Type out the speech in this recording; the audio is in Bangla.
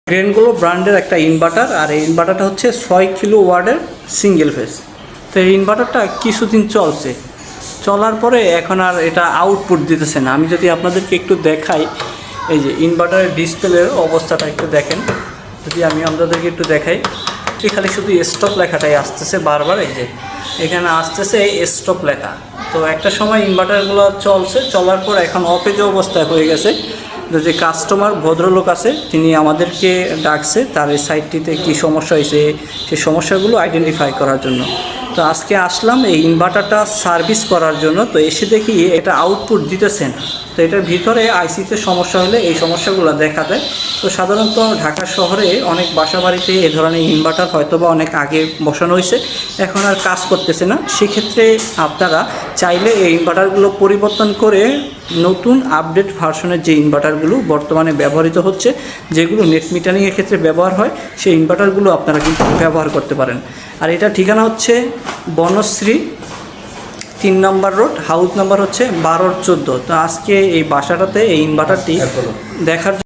গ্রেনগুলো ব্র্যান্ডের একটা ইনভার্টার, আর এই ইনভার্টারটা হচ্ছে 6 কিলো ওয়াটের সিঙ্গেল ফেজ। তো এই ইনভার্টারটা কিছুদিন চলার পরে এখন আর এটা আউটপুট দিতেছে না। আমি যদি আপনাদেরকে একটু দেখাই, এই যে ইনভার্টারের ডিসপ্লের অবস্থাটা একটু দেখেন, যদি আমি আপনাদেরকে একটু দেখাই, খালি শুধু স্টপ লেখাটাই আসতেছে বারবার। এই যে এখানে আসতেছে স্টপ লেখা। তো একটা সময় ইনভার্টারগুলো চলার পর এখন অকেজ অবস্থায় হয়ে গেছে। যে কাস্টমার ভদ্রলোক আছে, তিনি আমাদেরকে ডাকছে তার এই সাইটটিতে কী সমস্যা হয়েছে সেই সমস্যাগুলো আইডেন্টিফাই করার জন্য। তো আজকে আসলাম এই ইনভার্টারটা সার্ভিস করার জন্য। তো এসে দেখি এটা আউটপুট দিতেছে না। তো এটার ভিতরে আইসিতে সমস্যা হলে এই সমস্যাগুলো দেখা দেয়। তো সাধারণত ঢাকা শহরে অনেক বাসাবাড়িতে এ ধরনের ইনভার্টার হয়তোবা অনেক আগে বসানো হয়েছে, এখন আর কাজ করতেছে না। সেক্ষেত্রে আপনারা চাইলে এই ইনভার্টারগুলো পরিবর্তন করে নতুন আপডেট ভার্সনের যে ইনভার্টারগুলো বর্তমানে ব্যবহৃত হচ্ছে, যেগুলো নেট মিটারিংয়ের ক্ষেত্রে ব্যবহার হয়, সেই ইনভার্টারগুলো আপনারা কিন্তু ব্যবহার করতে পারেন। আর এটা ঠিকানা হচ্ছে বনশ্রী 3 নম্বর রোড, হাউস নাম্বার হচ্ছে 12-14। তো আজকে এই বাসাটাতে এই ইনভার্টারটি দেখার